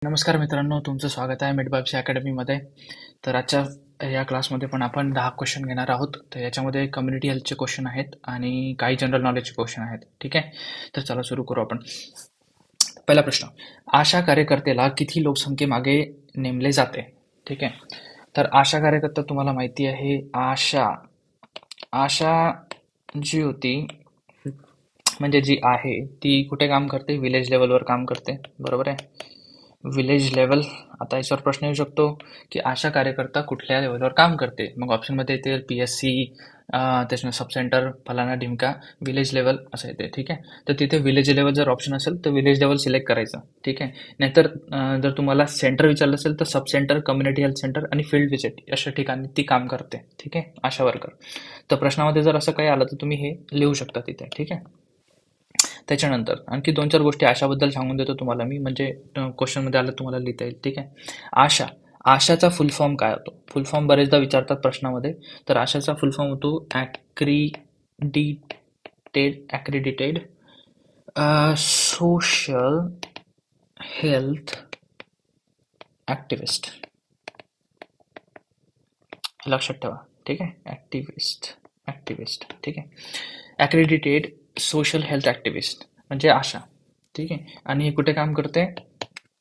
नमस्कार मित्रांनो, तुमचं स्वागत आहे मिडबाब्स अकॅडमीमध्ये. तर आजच्या या क्लासमध्ये पण आपण 10 क्वेश्चन घेणार आहोत. तर याच्यामध्ये कम्युनिटी हेल्थचे क्वेश्चन आहेत आणि काही जनरल नॉलेजचे क्वेश्चन आहेत. ठीक आहे, तर चला सुरू करू आपण. पहिला प्रश्न, आशा कार्यकर्त्याला किती लोकसंख्येमागे नेमले जाते? ठीक आहे, तर आशा कार्यकर्ता तुम्हाला माहिती आहे. आशा आशा जी होती म्हणजे जी आहे ती कुठे काम करते? विलेज लेवलवर काम करते, बरोबर आहे. Village level. आता याच्यावर प्रश्न येऊ शकतो की आशा कार्यकर्ता कुठल्या लेवलवर काम करते. मग ऑप्शनमध्ये येते PSC, त्याच्यानंतर सब सेंटर, फलाना ढिमका, विलेज लेवल असं येते. ठीक आहे, तर तिथे विलेज लेवल जर ऑप्शन असेल तर विलेज लेवल सिलेक्ट करायचं. ठीक आहे, नाहीतर जर तुम्हाला सेंटर विचारलं असेल तर sub centre, community health centre आणि फील्ड विजिट अशा ठिकाणी ती काम करते. ठीक आहे, आशा वर्कर. तर प्रश्नामध्ये जर असं काही आलं तर तुम्ही हे लिहू शकता तिथे. ठीक आहे, त्याच्यानंतर आणखी 2-4 गोष्टी आशाबद्दल सांगून देतो तुम्हाला मी, म्हणजे क्वेश्चनमध्ये आलं तुम्हाला लिहिता येईल. ठीक आहे, आशाचा फुल फॉर्म काय होतो? फुल फॉर्म बरेचदा विचारतात प्रश्नामध्ये. तर आशाचा फुल फॉर्म होतो ॲक्रिडिटेड सोशल हेल्थ ॲक्टिव्हिस्ट. लक्षात ठेवा. ठीक आहे, ॲक्टिव्हिस्ट. ठीक आहे, ॲक्रिडिटेड सोशल हेल्थ ॲक्टिव्हिस्ट म्हणजे आशा. ठीक आहे, आणि हे कुठे काम करते?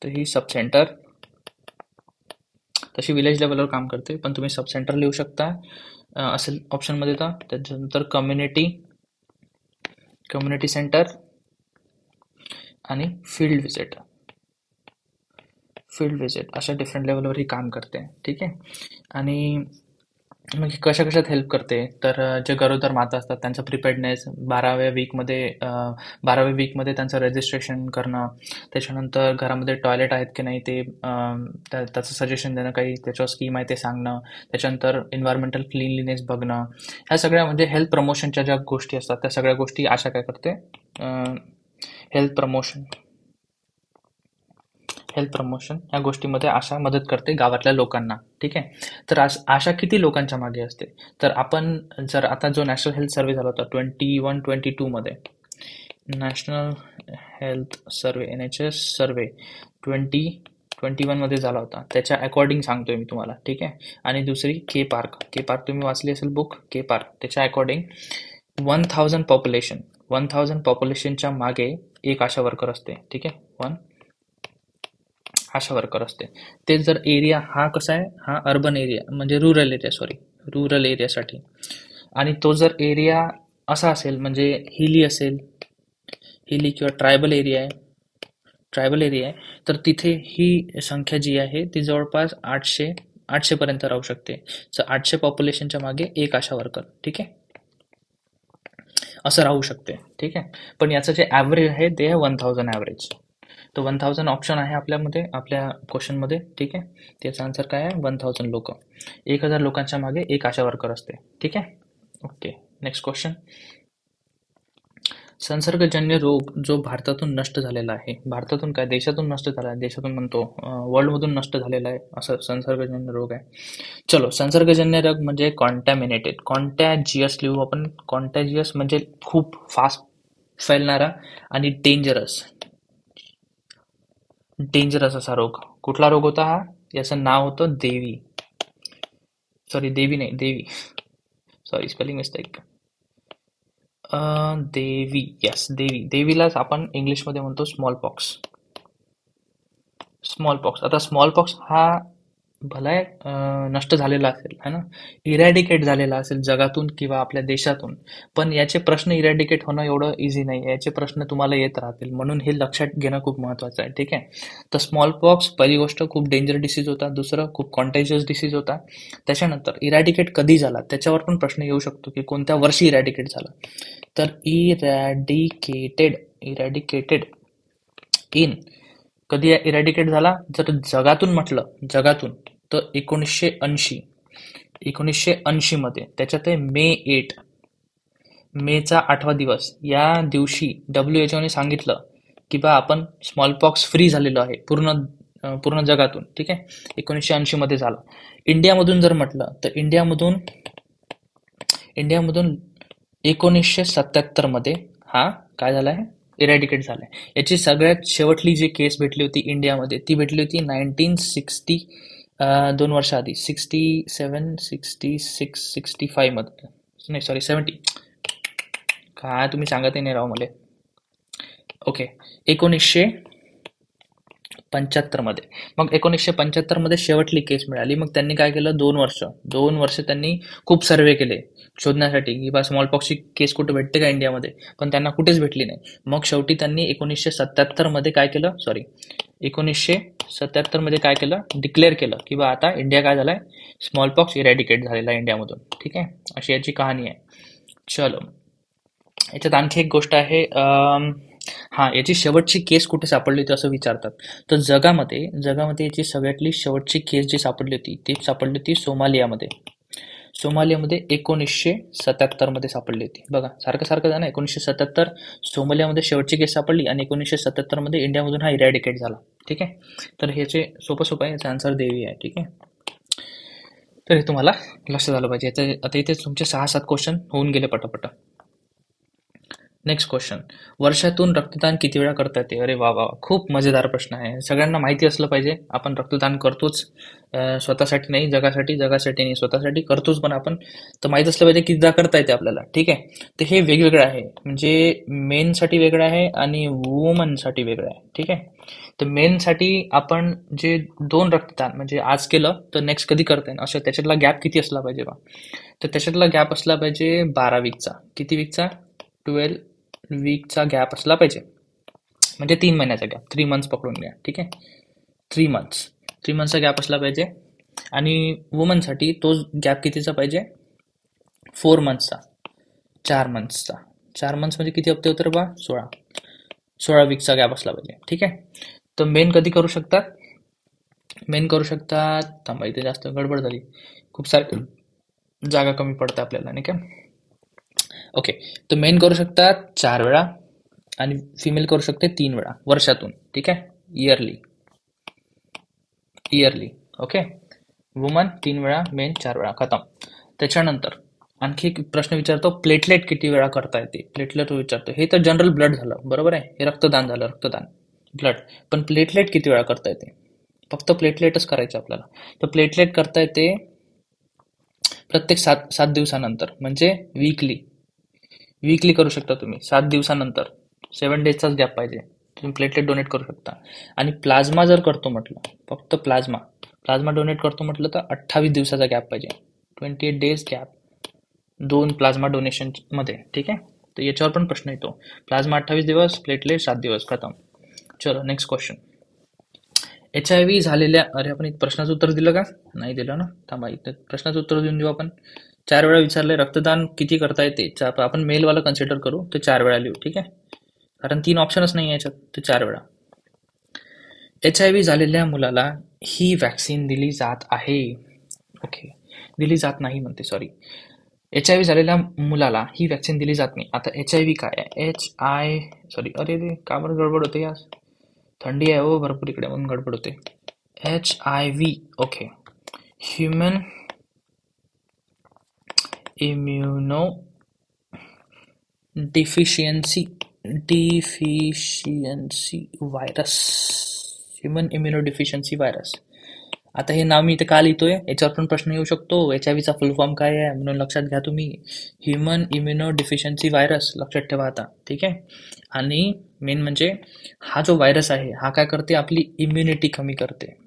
तर ही सब सेंटर, तशी विलेज लेवलवर काम करते, पण तुम्ही सब सेंटर लिहू शकता असेल ऑप्शनमध्ये. तर त्याच्यानंतर कम्युनिटी सेंटर आणि फील्ड विजिट अशा डिफरंट लेवलवर ही काम करते. ठीक आहे, आणि मग ही कशा-कशात हेल्प करते? तर जे गरोदर माता असतात त्यांचं प्रिपेअर्डनेस 12व्या वीकमध्ये त्यांचं रजिस्ट्रेशन करणं, त्याच्यानंतर घरामध्ये टॉयलेट आहेत की नाही ते त्याचं सजेशन देणं, काही त्याच्यावर स्कीम आहे ते सांगणं, त्याच्यानंतर एन्व्हायरमेंटल क्लीनलीनेस बघणं, ह्या सगळ्या म्हणजे हेल्थ प्रमोशनच्या ज्या गोष्टी असतात त्या सगळ्या गोष्टी आशा काय करते? हेल्थ प्रमोशन ह्या गोष्टीमध्ये आशा मदत करते गावातल्या लोकांना. ठीक आहे, तर आशा किती लोकांच्या मागे असते? तर आपण जर आता जो नॅशनल हेल्थ सर्व्हे झाला होता 21-22 मध्ये, national health survey NHS survey 2021 मध्ये झाला होता, त्याच्या अकॉर्डिंग सांगतोय मी तुम्हाला. ठीक आहे, आणि दुसरी के पार्क तुम्ही वाचली असेल बुक, के पार्क, त्याच्या अकॉर्डिंग 1000 पॉप्युलेशनच्या मागे एक आशा वर्कर असते. ठीक आहे, 1 आशा वर्कर असते. ते जर एरिया हा कसा आहे, हा अर्बन एरिया म्हणजे रुरल एरियासाठी, आणि तो जर एरिया असा असेल म्हणजे हिली किंवा ट्रायबल एरिया आहे, तर तिथे ही संख्या जी आहे ती जवळपास 800 पर्यंत राहू शकते. तर 800 पॉप्युलेशनच्या मागे एक आशा वर्कर. ठीक आहे, असं राहू शकते. ठीक आहे, पण याचं जे ॲव्हरेज आहे ते आहे 1000 ॲव्हरेज. तर 1000 ऑप्शन आहे आपल्या क्वेश्चनमध्ये. ठीक आहे, त्याचा आन्सर काय आहे? 1000 लोक. 1000 लोकांच्या मागे एक आशा वर्कर असते. ठीक आहे, ओके. नेक्स्ट क्वेश्चन, संसर्गजन्य रोग जो भारतातून नष्ट झालेला आहे, भारतातून काय, देशातून नष्ट झाला आहे, देशातून म्हणतो वर्ल्डमधून नष्ट झालेला आहे, असं संसर्गजन्य रोग आहे. चलो, संसर्गजन्य रोग म्हणजे कॉन्टॅजियस लिहू आपण. कॉन्टॅजियस म्हणजे खूप फास्ट फैलणारा आणि डेंजरस असा रोग. कुठला रोग होता हा? याचं नाव होतं देवी सॉरी, स्पेलिंग मिस्टेक. देवीलाच आपण इंग्लिशमध्ये म्हणतो स्मॉल पॉक्स. आता स्मॉल पॉक्स हा भलाय नष्ट झालेला असेल है ना, इरॅडिकेट झालेला असेल जगातून किंवा आपल्या देशातून, पण याचे प्रश्न इरॅडिकेट होणं एवढं इझी नाही. याचे प्रश्न तुम्हाला येत राहतील, म्हणून हे लक्षात घेणं खूप महत्वाचं आहे. ठीक आहे, तर स्मॉल पॉक्स पहिली गोष्ट खूप डेंजर डिसीज होता, दुसरं खूप कॉन्टेजियस डिसीज होता. त्याच्यानंतर इरॅडिकेट कधी झाला त्याच्यावर पण प्रश्न येऊ शकतो की कोणत्या वर्षी इरॅडिकेट झाला. तर इरॅडिकेटेड इन कधी इरॅडिकेट झाला? जर जगातून म्हटलं, तर 1980 मध्ये. त्याच्यात आहे मेचा 8वा दिवस. या दिवशी WHO ने सांगितलं की बा आपण स्मॉल पॉक्स फ्री झालेलो आहे पूर्ण जगातून. ठीक आहे, 1980 मध्ये झाला. इंडियामधून जर म्हटलं तर इंडियामधून 1977 मध्ये हा काय झाला आहे? इरॅडिकेट झालाय. याची सगळ्यात शेवटली जी केस भेटली होती इंडियामध्ये ती भेटली होती 1960, 2 वर्ष आधी, 67, 66, 65 मध्ये. नाही सॉरी 70. काय तुम्ही सांगत नाही राव मला. ओके, 1975 मध्ये. मग 1975 मध्ये शेवटली केस मिळाली. मग त्यांनी काय केलं, 2 वर्ष त्यांनी खूप सर्वे केले शोधण्यासाठी की बा स्मॉल पॉक्सची केस कुठे भेटते का इंडियामध्ये, पण त्यांना कुठेच भेटली नाही. मग शेवटी त्यांनी 1977 मध्ये काय केलं, 1977 मध्ये काय केलं, डिक्लेअर केलं की बा आता इंडिया काय झालाय, स्मॉल पॉक्स इरॅडिकेट झालेला आहे इंडियामधून. ठीक आहे, अशी याची कहाणी आहे. चलो, याच्यात आणखी एक गोष्ट आहे. हा, याची शेवटची केस कुठे सापडली होती असं विचारतात. तर जगामध्ये याची सगळ्यातली शेवटची केस जी सापडली होती ती सापडली होती सोमालियामध्ये. 1977 मध्ये सापडली होती. बघा, सारखं सारखं झालं. 1977 सोमालियामध्ये शेवटची केस सापडली आणि 1977 मध्ये इंडियामधून हा इरॅडिकेट झाला. ठीक आहे, तर ह्याचे सोपं आहे, याचा आन्सर देवी आहे. ठीक आहे, तर हे तुम्हाला लक्षात आलं पाहिजे. आता इथे तुमचे 6-7 क्वेश्चन होऊन गेले पटापट. नेक्स्ट क्वेश्चन, वर्षातून रक्तदान किती वेळा करता येते? अरे वा वा, खूप मजेदार प्रश्न आहे. सगळ्यांना माहिती असलं पाहिजे, आपण रक्तदान करतोच. स्वतःसाठी नाही, जगासाठी नाही, स्वतःसाठी करतोच, पण आपण तर माहीत असलं पाहिजे कितीदा करता येते आपल्याला. ठीक आहे, तर हे वेगवेगळं आहे, म्हणजे मेनसाठी वेगळं आहे आणि वुमनसाठी वेगळं आहे. ठीक आहे, तर मेनसाठी आपण जे 2 रक्तदान म्हणजे आज केलं तर नेक्स्ट कधी करता येईल असं, त्याच्यातला गॅप किती असला पाहिजे बा, तर त्याच्यातला गॅप असला पाहिजे 12 वीकचा. किती वीकचा? 12 वीकचा गॅप असला पाहिजे, म्हणजे 3 महिन्याचा गॅप, 3 मंथ्स पकडून घ्या. ठीक आहे, 3 मंथ्सचा गॅप असला पाहिजे. आणि वुमनसाठी तो गॅप कितीचा पाहिजे? 4 मंथ्सचा, 4 मंथ्सचा. 4 मंथ्स म्हणजे किती हप्ते होते बा? 16 वीकचा गॅप असला पाहिजे. ठीक आहे, तर मेन कधी करू शकतात? थांबा, इथे जास्त गडबड झाली, खूप सारी जागा कमी पडते आपल्याला, नाही का? ओके, तर मेन करू शकतात 4 वेळा आणि फिमेल करू शकते 3 वेळा वर्षातून. ठीक आहे, इयरली. ओके, वुमन 3 वेळा, मेन 4 वेळा, खतम. त्याच्यानंतर आणखी एक प्रश्न विचारतो, प्लेटलेट किती वेळा करता येते? प्लेटलेट विचारतो. हे तर जनरल ब्लड झालं, बरोबर आहे, हे रक्तदान झालं, ब्लड. पण प्लेटलेट किती वेळा करता येते? फक्त प्लेटलेटच करायचे आपल्याला. तर प्लेटलेट करता येते प्रत्येक 7 दिवसानंतर, म्हणजे वीकली करू शकता तुम्ही. 7 दिवसानंतर, 7 डेजचाच गॅप पाहिजे, तुम्ही प्लेटलेट डोनेट करू शकता. आणि प्लाझ्मा जर करतो म्हटलं, फक्त प्लाझ्मा डोनेट करतो म्हटलं तर 28 दिवसाचा गॅप पाहिजे, 28 डेज गॅप 2 प्लाझ्मा डोनेशन मध्ये. ठीक आहे, तर याच्यावर पण प्रश्न येतो. प्लाझ्मा 28 दिवस, प्लेटलेट 7 दिवस, खतम. चलो, नेक्स्ट क्वेश्चन. HIV झालेल्या, अरे आपण एक प्रश्नाचं उत्तर दिलं का? नाही दिलं ना, थांबा, इथे प्रश्नाचं उत्तर देऊन देऊ आपण. 4 वेळा विचारले, रक्तदान किती करता येते? आपण मेलवाला कन्सिडर करू, तर 4 वेळा लिहू. ठीक आहे, कारण 3 ऑप्शनच नाही याच्यात, तर 4 वेळा. HIV झालेल्या मुलाला ही वॅक्सिन दिली जात आहे. ओके, दिली जात नाही म्हणते, सॉरी. HIV झालेल्या मुलाला ही वॅक्सिन दिली जात नाही. आता HIV काय आहे? सॉरी, अरे रे, का बरं गडबड होते यार, थंडी आहे हो भरपूर इकडे, म्हणून गडबड होते. HIV, okay, human immuno deficiency virus, human immuno deficiency virus. आता हे नाव मी इथे का लिहितोय, याच्यावर पण प्रश्न येऊ शकतो. HIV चा फुल फॉर्म काय आहे, म्हणून लक्षात घ्या तुम्ही. ह्युमन इम्युनो डिफिशियन्सी व्हायरस, लक्षात ठेवा आता. ठीक आहे, आणि मेन म्हणजे हा जो व्हायरस आहे हा काय करते, आपली इम्युनिटी कमी करते.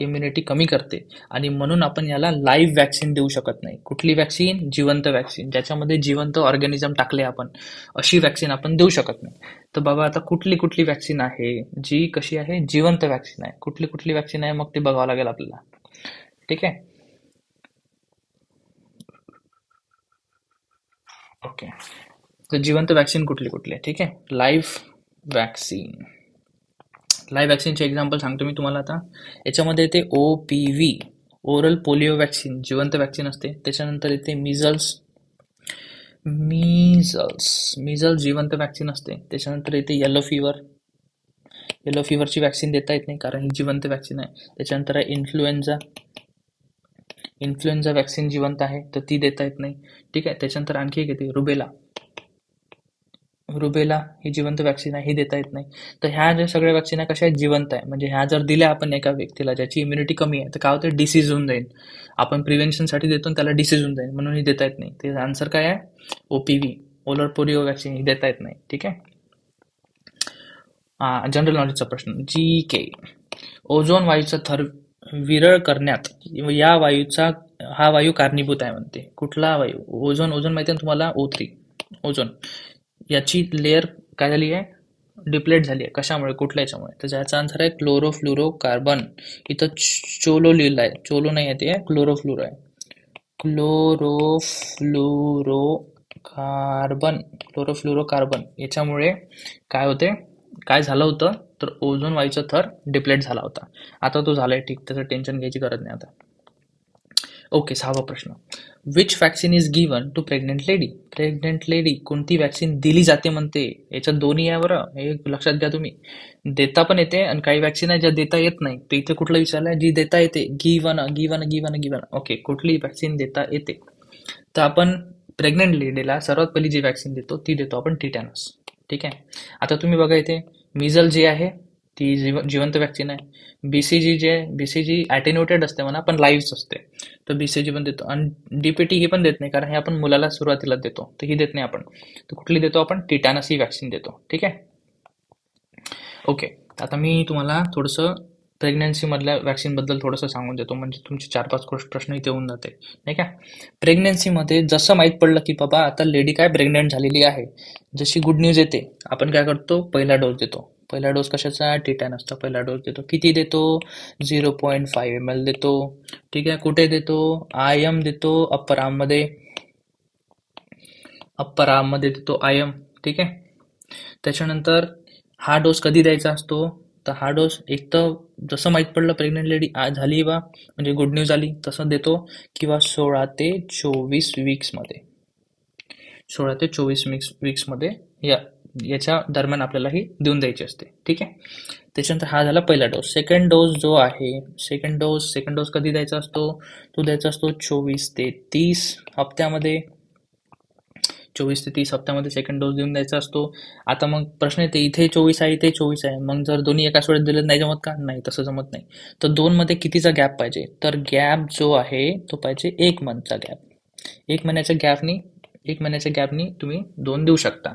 इम्युनिटी कमी करते, आणि म्हणून आपण याला लाईव्ह वॅक्सिन देऊ शकत नाही. कुठली वॅक्सिन? जिवंत वॅक्सिन, ज्याच्यामध्ये जिवंत ऑर्गॅनिझम टाकले आपण, अशी वॅक्सिन आपण देऊ शकत नाही. तर बाबा, आता कुठली वॅक्सिन आहे जी कशी आहे, जिवंत वॅक्सिन आहे? कुठली वॅक्सिन आहे, मग ते बघावं लागेल आपल्याला. ठीक आहे, ओके, तर जिवंत वॅक्सिन कुठली आहे? ठीक आहे, लाईव्ह वॅक्सिनचे एक्झाम्पल सांगतो मी तुम्हाला आता. याच्यामध्ये येते OPV, ओरल पोलिओ वॅक्सिन, जिवंत वॅक्सिन असते. त्याच्यानंतर येते मिझल्स जिवंत वॅक्सिन असते. त्याच्यानंतर येते येलो फिवरची वॅक्सिन देता येत नाही, कारण ही जिवंत वॅक्सिन आहे. त्याच्यानंतर आहे इन्फ्लुएन्झा वॅक्सिन, जिवंत आहे, तर ती देता येत नाही. ठीक आहे, त्याच्यानंतर आणखी एक येते रुबेला ही जिवंत वॅक्सिन आहे, ही देता येत नाही. तर ह्या ज्या सगळ्या वॅक्सिन कशा आहेत, जिवंत आहे. म्हणजे ह्या जर दिल्या आपण एका व्यक्तीला ज्याची इम्युनिटी कमी आहे, तर काय होतं, डिसीज होऊन जाईल. आपण प्रिव्हेन्शनसाठी देतो आणि त्याला डिसीज होऊन जाईल, म्हणून ही देता येत नाही. ते आन्सर काय आहे, OPV ओलर पोलिओ वॅक्सिन ही देता येत नाही. ठीक आहे. जनरल नॉलेजचा प्रश्न, GK. ओझोन वायूचा थर विरळ करण्यात हा वायू कारणीभूत आहे म्हणते. कुठला वायू? ओझोन माहिती आहे तुम्हाला, O3 ओझोन, याची लेअर काय झाली आहे, डिप्लेट झाली आहे. कशामुळे, कुठल्या याच्यामुळे? तर ज्याचा आन्सर आहे क्लोरोफ्लोरोकार्बन. इथं चोलो लिहिलं आहे, चोलो नाही आहे, ते क्लोरोफ्लोरो आहे. क्लोरोफ्लोरोकार्बन याच्यामुळे काय होते, काय झालं होतं, तर ओझोन वायूचा थर डिप्लेट झाला होता. आता तो झालाय ठीक, त्याचं टेन्शन घ्यायची गरज नाही आता. ओके, 6वा प्रश्न. Which vaccine is given to pregnant lady? Pregnant lady कोणती वॅक्सिन दिली जाते म्हणते. याच्यात दोन्ही आहे बरं, हे लक्षात घ्या तुम्ही. देता पण येते आणि काही वॅक्सिन आहे ज्या देता येत नाही. तर इथे कुठलं विचारलंय, जी देता येते. गिवन. ओके, कुठली वॅक्सिन देता येते? तर आपण प्रेग्नेंट लेडीला सर्वात पहिली जी वॅक्सिन देतो ती देतो आपण टिटॅनस. ठीक आहे. आता तुम्ही बघा इथे मिझल जी आहे ती जिवंत वॅक्सिन आहे. बीसीजी ॲटेन्युएटेड असते म्हणा, पण लाईव्ह असते, तर बीसीजी पण देतो. आणि DPT ही पण देत नाही, कारण हे आपण मुलाला सुरुवातीला देतो, तर ही देत नाही आपण. तर कुठली देतो आपण, टिटॅनस ही वॅक्सिन देतो. ठीक आहे. ओके, आता मी तुम्हाला थोडंसं प्रेग्नन्सी मधल्या वॅक्सिन बद्दल थोडंसं सांगून देतो, म्हणजे तुमचे 4-5 प्रश्न इथे होऊन जाते, नाही का. प्रेग्नन्सीमध्ये जसं माहीत पडलं की बाबा आता लेडी काय प्रेग्नेंट झालेली आहे, जशी गुड न्यूज येते, आपण काय करतो, पहिला डोस देतो. पहिला डोस कशाचा, टिटॅनसचा पहिला डोस देतो. किती देतो, 0.5 ml देतो. ठीक आहे. कुठे देतो, IM देतो, अप्पर आर्ममध्ये देतो IM. ठीक आहे. त्याच्यानंतर हा डोस कधी द्यायचा असतो, तर हा डोस एक तर जसं माहीत पडलं प्रेग्नेंट लेडी झाली बा, म्हणजे गुड न्यूज आली, तसं देतो, किंवा 16 ते 24 वीक्समध्ये. 16 ते 24 वीक्समध्ये याच्या दरम्यान आपल्याला ही देऊन द्यायची असते. ठीक आहे. त्याच्यानंतर हा झाला पहिला डोस. सेकंड डोस जो आहे, सेकंड डोस कधी द्यायचा असतो, तो द्यायचा असतो 24 ते 30 हप्त्यामध्ये. 24 ते 30 हप्त्यामध्ये सेकंड डोस देऊन द्यायचा असतो. आता मग प्रश्न येते, इथे 24 आहे, इथे 24 आहे, मग जर दोन्ही एकाच वेळेस दिलं नाही जमत का? नाही, तसं जमत नाही. तर 2 मध्ये कितीचा गॅप पाहिजे, तर गॅप जो आहे तो पाहिजे 1 मंथचा गॅप. 1 महिन्याच्या गॅपनी तुम्ही 2 देऊ शकता,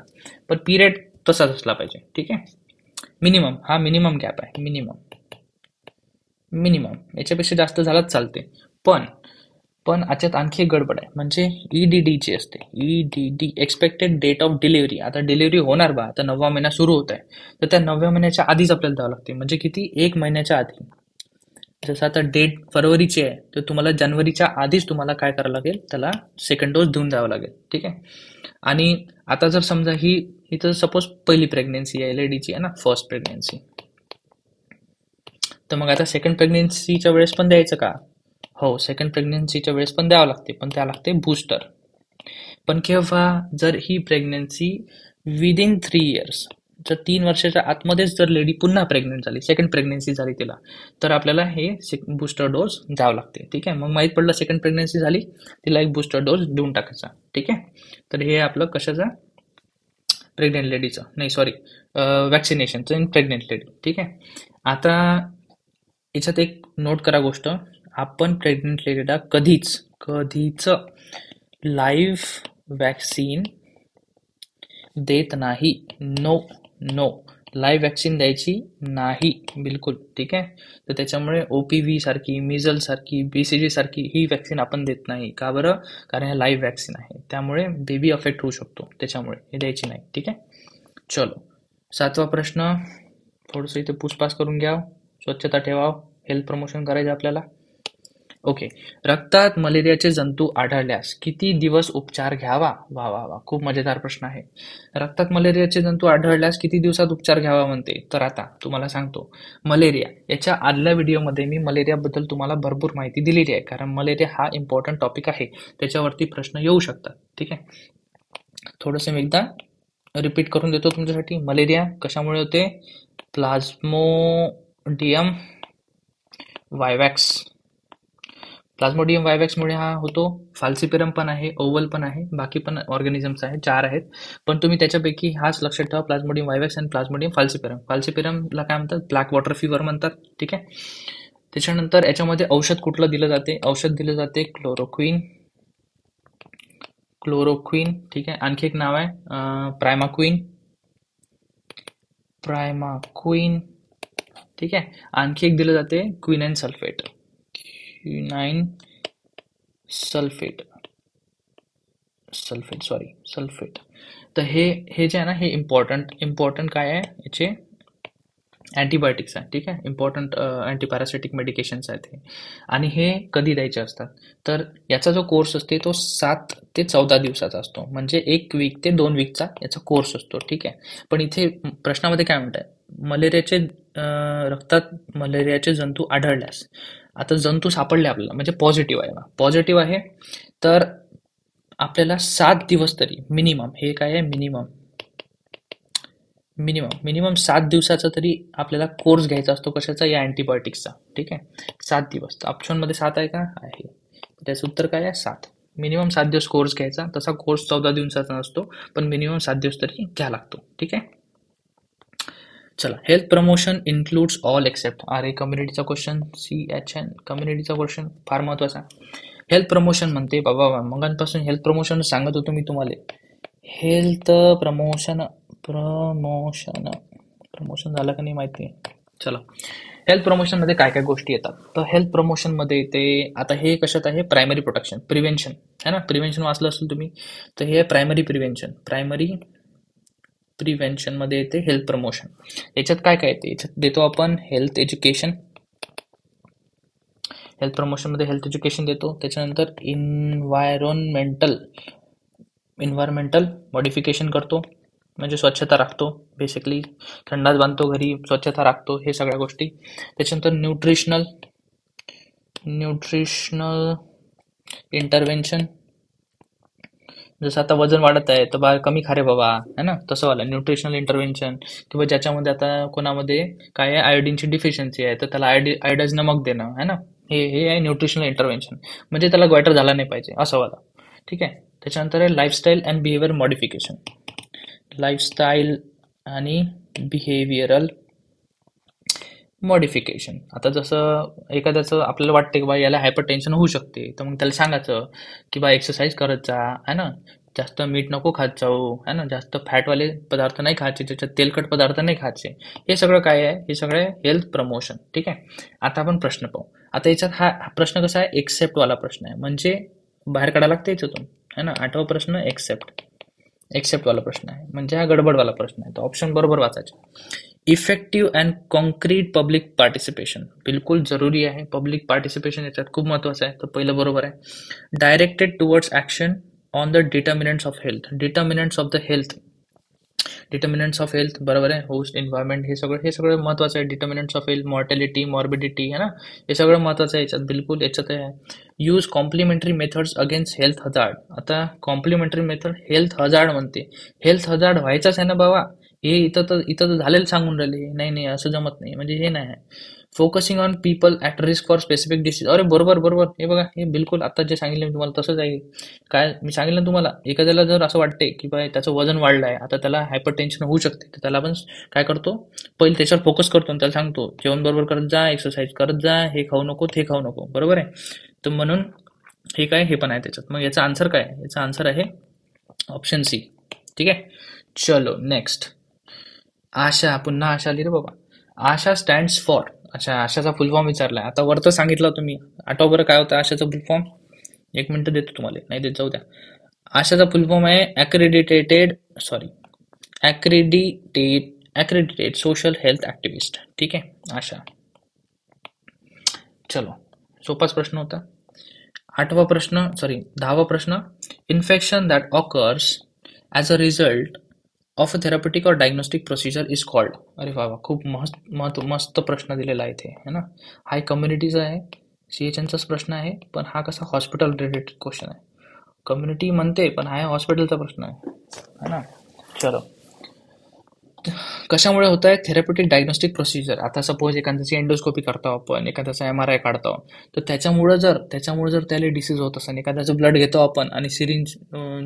पण पिरियड तसाच असला पाहिजे. ठीक आहे. मिनिमम, हा मिनिमम गॅप आहे, मिनिमम याच्यापेक्षा जास्त झालाच चालते. पण याच्यात आणखी एक गडबड आहे, म्हणजे EDD जी असते, EDD expected date of delivery. आता डिलिव्हरी होणार बा, आता 9वा महिना सुरू होत आहे, तर त्या 9व्या महिन्याच्या आधीच आपल्याला द्यावं लागते. म्हणजे किती, 1 महिन्याच्या आधी. जसं आता डेट फरवरीची आहे, तर तुम्हाला जानेवारीच्या आधीच तुम्हाला काय करावं लागेल, त्याला सेकंड डोस देऊन द्यावा लागेल. ठीक आहे. आणि आता जर समजा ही तर सपोज पहिली प्रेग्नेन्सी आहे, लेडीची आहे ना, फर्स्ट प्रेग्नेन्सी, तर मग आता सेकंड प्रेग्नेन्सीच्या वेळेस पण द्यायचं का? हो, सेकंड प्रेग्नेन्सीच्या वेळेस पण द्यावं लागते, पण त्या लागते बूस्टर. पण केव्हा, जर ही प्रेग्नेन्सी विदिन 3 इयर्स, जर 3 वर्षाच्या आतमध्येच जर लेडी पुन्हा प्रेग्नेंट झाली, सेकंड प्रेग्नेन्सी झाली तिला, तर आपल्याला हे बूस्टर डोस द्यावं लागते. ठीक आहे. मग माहीत पडलं सेकंड प्रेग्नेन्सी झाली, तिला एक बूस्टर डोस देऊन टाकायचा. ठीक आहे. तर हे आपलं कशाचं, प्रेग्नेंट लेडीचं, नाही सॉरी, वॅक्सिनेशनचं इन प्रेग्नेंट लेडी. ठीक आहे. आता याच्यात एक नोट करा गोष्ट, आपण प्रेग्नेंट लेडीला कधीच लाईव्ह वॅक्सिन देत नाही. नो, लाईव्ह वॅक्सिन द्यायची नाही बिलकुल. ठीक आहे. तर त्याच्यामुळे OPV सारखी, मिझल सारखी, BCG सारखी ही वॅक्सिन आपण देत नाही. का बरं? कारण हे लाईव्ह वॅक्सिन आहे, त्यामुळे बेबी अफेक्ट होऊ शकतो, त्याच्यामुळे हे द्यायची नाही. ठीक आहे. चलो, 7वा प्रश्न, थोडंसं इथे पूछपाछ करून घ्या, स्वच्छता ठेवा, हेल्थ प्रमोशन करायचं आपल्याला. ओके, रक्तात मलेरियाचे जंतू आढळल्यास किती दिवस उपचार घ्यावा? वा वा वा, खूप मजेदार प्रश्न आहे. रक्तात मलेरियाचे जंतू आढळल्यास किती दिवसात उपचार घ्यावा म्हणते. तर आता तुम्हाला सांगतो, मलेरिया, याच्या आदल्या व्हिडिओमध्ये मी मलेरियाबद्दल तुम्हाला भरपूर माहिती दिलेली आहे, कारण मलेरिया हा इम्पॉर्टंट टॉपिक आहे, त्याच्यावरती प्रश्न येऊ शकतात. ठीक आहे. थोडंसं मी एकदा रिपीट करून देतो तुमच्यासाठी. मलेरिया कशामुळे होते, प्लाझ्मोडियम वायवॅक्स प्लाझ्मोडियम वायवॅक्समुळे हा होतो. फाल्सिपेरम पण आहे, ओव्हल पण आहे, बाकी पण ऑर्गॅनिझम्स आहेत, 4 आहेत. पण तुम्ही त्याच्यापैकी हाच लक्षात ठेवा, प्लाझ्मोडियम वायवॅक्स आणि प्लाझ्मोडियम फाल्सिपेरम. फाल्सिपेरमला काय म्हणतात, ब्लॅक वॉटर फीवर म्हणतात. ठीक आहे. त्याच्यानंतर याच्यामध्ये औषध कुठलं दिलं जाते, औषध दिलं जाते क्लोरोक्विन. क्लोरोक्विन, ठीक आहे. आणखी एक नाव आहे प्रायमाक्विन. प्रायमाक्विन, ठीक आहे. आणखी एक दिलं जाते quinine sulphate. Quinine sulphate, sulphate sorry sulphate. तर हे जे आहे ना, हे इम्पॉर्टंट काय आहे याचे, अँटीबायोटिक्स आहे. ठीक आहे. इम्पॉर्टंट अँटीपॅरासिटिक मेडिकेशन्स आहेत हे. आणि हे कधी द्यायचे असतात, तर याचा जो कोर्स असते तो 7 ते 14 दिवसाचा असतो. म्हणजे 1 वीक ते 2 वीकचा याचा कोर्स असतो. ठीक आहे. पण इथे प्रश्नामध्ये काय म्हणत आहे, मलेरियाचे रक्तात मलेरियाचे जंतू आढळल्यास, आता जंतू सापडले आपल्याला म्हणजे पॉझिटिव्ह आहे, पॉझिटिव्ह आहे, तर आपल्याला 7 दिवस तरी मिनिमम, हे काय आहे मिनिमम 7 दिवसाचा तरी आपल्याला कोर्स घ्यायचा असतो. कशाचा, या अँटीबायोटिक्सचा. ठीक आहे. 7 दिवस. ऑप्शनमध्ये 7 आहे का, आहे. त्याचं उत्तर काय आहे, 7. मिनिमम 7 दिवस कोर्स घ्यायचा. तसा कोर्स 14 दिवसाचा नसतो, पण मिनिमम 7 दिवस तरी घ्या लागतो. ठीक आहे. चला, health promotion includes all except. अरे, कम्युनिटीचा क्वेश्चन, CHN कम्युनिटीचा क्वेश्चन फार महत्वाचा. हेल्थ प्रमोशन म्हणते बाबा, मगांपासून हेल्थ प्रमोशन सांगत होतो मी तुम्हाला. हेल्थ प्रमोशन प्रमोशन प्रमोशन झालं का नाही माहिती. चला, हेल्थ प्रमोशन मध्ये काय काय गोष्टी येतात, तर हेल्थ प्रमोशन मध्ये येते, आता हे कशात आहे, प्रायमरी प्रोटेक्शन, प्रिव्हेन्शन है ना. प्रिव्हेन्शन वाचलं असेल तुम्ही, तर हे प्रायमरी प्रिव्हेन्शन मध्ये येते हेल्थ प्रमोशन. याच्यात काय काय येते, याच्यात देतो आपण हेल्थ एज्युकेशन. हेल्थ प्रमोशन मध्ये हेल्थ एज्युकेशन देतो. त्याच्यानंतर इन्व्हायरमेंटल मॉडिफिकेशन करतो, म्हणजे स्वच्छता राखतो. बेसिकली थंडाच बांधतो घरी, स्वच्छता राखतो, हे सगळ्या गोष्टी. त्याच्यानंतर न्यूट्रिशनल इंटरव्हेन्शन, जसं आता वजन वाढत आहे तर बा कमी खा रे बाबा, है ना, तसं वाला न्यूट्रिशनल इंटरव्हेन्शन. किंवा ज्याच्यामध्ये आता कोणामध्ये काय आहे, आयोडीनची डिफिशियन्सी आहे, तर त्याला आयोडाइज नमक देणं, है ना, हे हे आहे न्यूट्रिशनल इंटरव्हेन्शन. म्हणजे त्याला ग्वायटर झाला नाही पाहिजे, असं वाला. ठीक आहे. त्याच्यानंतर आहे lifestyle and behaviour modification. Lifestyle आणि बिहेवियरल मॉडिफिकेशन. आता जसं एखाद्याचं आपल्याला वाटते की बा याला हायपर टेन्शन होऊ शकते, तर मग त्याला सांगायचं की बा एक्सरसाइज करत जा, है ना, जास्त मीठ नको खात जाऊ, है ना, जास्त फॅटवाले पदार्थ नाही खायचे, त्याच्यात तेलकट पदार्थ नाही खायचे. हे सगळं काय आहे, हे सगळं हेल्थ प्रमोशन. ठीक आहे. आता आपण प्रश्न पाहू. आता याच्यात हा प्रश्न कसा आहे, एक्सेप्ट वाला प्रश्न आहे, म्हणजे बाहेर काढायला लागते याच्यातून, है ना. 8वा प्रश्न एक्सेप्ट वाला प्रश्न आहे, म्हणजे हा गडबडवाला प्रश्न आहे. तर ऑप्शन बरोबर वाचायचे. Effective and concrete public participation, बिलकुल जरुरी आहे. पब्लिक पार्टिसिपेशन याच्यात खूप महत्वाचं आहे, तर पहिलं बरोबर आहे. Directed towards action on the determinants of health, बरोबर आहे. होस्ट, एन्व्हायरमेंट, हे सगळं महत्वाचं आहे. Determinants of health, mortality, morbidity, है ना, हे सगळं महत्वाचं आहे याच्यात, बिलकुल याच्यात आहे. Use complementary methods against health hazard. आता कॉम्प्लिमेंटरी मेथड हेल्थ हजार्ड म्हणते, हेल्थ हजार्ड व्हायचाच आहे ना बाबा. हे इथं तर झालेलं सांगून राहिले, नाही नाही असं जमत नाही, म्हणजे हे नाही आहे. Focusing on people at risk for specific disease. अरे बरोबर, हे बघा, हे बिलकुल आता जे सांगितलं मी तुम्हाला तसंच आहे. काय मी सांगितलं ना तुम्हाला, एखाद्याला जर असं वाटते की बाय त्याचं वजन वाढलं आहे, आता त्याला हायपर टेन्शन होऊ शकते, तर त्याला आपण काय करतो, पहिले त्याच्यावर फोकस करतो आणि त्याला सांगतो जेवण बरोबर करत जा, एक्सरसाइज करत जा, हे खाऊ नको ते खाऊ नको, बरोबर आहे. तर म्हणून हे काय, हे पण आहे त्याच्यात. मग याचा आन्सर काय, याचा आन्सर आहे ऑप्शन सी. ठीक आहे. चलो नेक्स्ट. आशा, पुन्हा आशा आली रे बाबा. आशा स्टँड्स फॉर, अच्छा, आशाचा फुल फॉर्म विचारलाय. आता वरतं सांगितलं तुम्ही, आठवा बरं काय होतं आशाचा फुल फॉर्म. 1 मिनिट देतो तुम्हाला, नाही देत जाऊ द्या. आशाचा फुल फॉर्म आहे ॲक्रेडिटेड सोशल हेल्थ ॲक्टिव्हिस्ट. ठीक आहे, आशा. चलो, सोपाच प्रश्न होता. 10वा प्रश्न. Infection that occurs as a result of a therapeutic और डायग्नोस्टिक प्रोसिजर इज कॉल्ड. अरे वा, खूप मस्त प्रश्न दिलेला आहे इथे, है ना. हा कम्युनिटीचा आहे, CHNचाच प्रश्न आहे, पण हा कसा हॉस्पिटल रिलेटेड क्वेश्चन आहे. कम्युनिटी म्हणते पण हा हॉस्पिटलचा प्रश्न आहे, है ना. चलो, कशामुळे होत आहे? Therapeutic diagnostic procedure. आता सपोज एखाद्याची एंडोस्कोपी करतो आपण, एखाद्याचा MRI काढतो, तर त्याच्यामुळे जर त्याला डिसीज होत असेल, एखाद्याचं ब्लड घेतो आपण आणि सिरिंज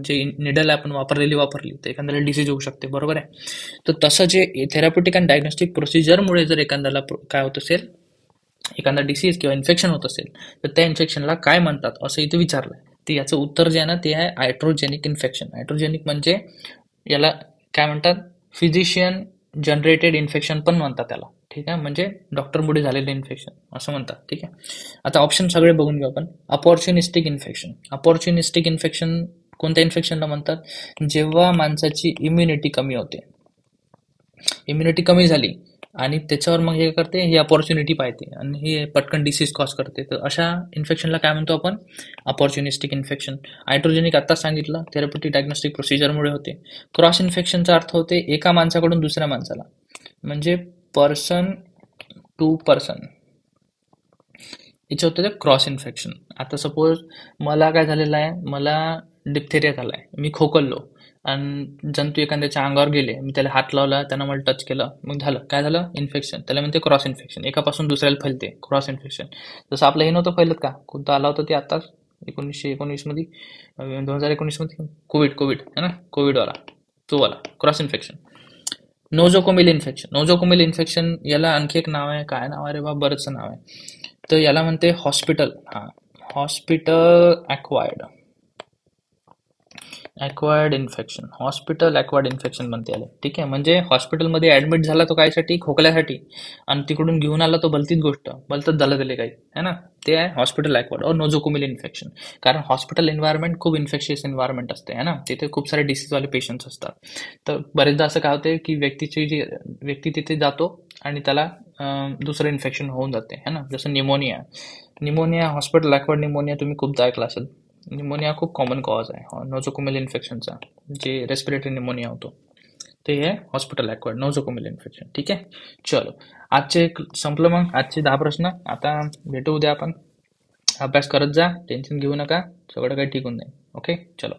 जे निडल आपण वापरली तर एखाद्याला डिसीज होऊ शकते, बरोबर आहे? तर तसं जे थेरप्युटिक अँड डायग्नोस्टिक प्रोसिजरमुळे जर एखाद्याला काय होत असेल, एखादा डिसीज किंवा इन्फेक्शन होत असेल, तर त्या इन्फेक्शनला काय म्हणतात असं इथे विचारलंय. तर याचं उत्तर जे आहे ना ते आहे आयट्रोजेनिक इन्फेक्शन. आयट्रोजेनिक म्हणजे याला काय म्हणतात? फिजिशियन जनरेटेड इन्फेक्शन पण म्हणतात त्याला. ठीक आहे, म्हणजे डॉक्टरमुळे झालेलं इन्फेक्शन असं म्हणतात. ठीक आहे, आता ऑप्शन सगळे बघून घेऊ आपण. अपॉर्च्युनिस्टिक इन्फेक्शन. अपॉर्च्युनिस्टिक इन्फेक्शन कोणत्या इन्फेक्शनला म्हणतात? जेव्हा माणसाची इम्युनिटी कमी होते, इम्युनिटी कमी झाली आणि त्याच्यावर मग हे करते, ही अपॉर्च्युनिटी पाहते आणि हे पटकन डिसीज कॉज करते, तर अशा इन्फेक्शनला काय म्हणतो आपण? अपॉर्च्युनिस्टिक इन्फेक्शन. हायड्रोजेनिक आत्ताच सांगितलं, थेरप्युटिक डायग्नोस्टिक प्रोसिजरमुळे होते. क्रॉस इन्फेक्शनचा अर्थ होते एका माणसाकडून दुसऱ्या माणसाला, म्हणजे पर्सन टू पर्सन, याचे होते ते क्रॉस इन्फेक्शन. आता सपोज मला काय झालेलं आहे, मला डिप्थेरिया झालाय, मी खोकललो आणि जंतू एखाद्याच्या अंगावर गेले, मी त्याला हात लावला, त्यानं मला टच केलं, मग झालं काय झालं? इन्फेक्शन. त्याला म्हणते क्रॉस इन्फेक्शन. एकापासून दुसऱ्याला फैलते, क्रॉस इन्फेक्शन. जसं आपलं हे नव्हतं फैलत का, कोणतं आला होता ते आताच 1919 मध्ये, 2019 मध्ये, कोविड है ना, कोविडवाला, तो वाला क्रॉस इन्फेक्शन. नोझोकोमिल इन्फेक्शन. नोझोकोमिल इन्फेक्शन याला आणखी एक नाव आहे, काय नाव आहे रे बा, बरंच नाव आहे. तर याला म्हणते hospital acquired infection. Hospital acquired infection म्हणते याला. ठीक आहे, म्हणजे हॉस्पिटलमध्ये ऍडमिट झाला तो कायसाठी? खोकल्यासाठी, आणि तिकडून घेऊन आला तो भलतीच गोष्ट, भलतच झालं त्याला काही, है ना. ते आहे हॉस्पिटल ॲक्वायर्ड और नोझोकोमिल इन्फेक्शन. कारण हॉस्पिटल एन्व्हायरमेंट खूप इन्फेक्शियस एन्व्हायरमेंट असते, है ना. तिथे खूप सारे डिसीजवाले पेशंट्स असतात. तर बरेचदा असं काय होते की व्यक्ती तिथे जातो आणि त्याला दुसरं इन्फेक्शन होऊन जाते, है ना. जसं निमोनिया, हॉस्पिटल ॲक्वायर्ड निमोनिया तुम्ही खूपदा ऐकला असेल. निमोनिया खूप कॉमन कॉज आहे नोझोकोमिल इन्फेक्शनचा, जे रेस्पिरेटरी निमोनिया होतो, ते आहे हॉस्पिटल ॲक्वायर्ड नोझोकोमिल इन्फेक्शन. ठीक आहे, चलो आजचे संपलं, मग आजचे 10 प्रश्न. आता भेटू उद्या आपण. अभ्यास करत जा, टेन्शन घेऊ नका, सगळं काही ठीक होऊन जाईल. ओके, चलो.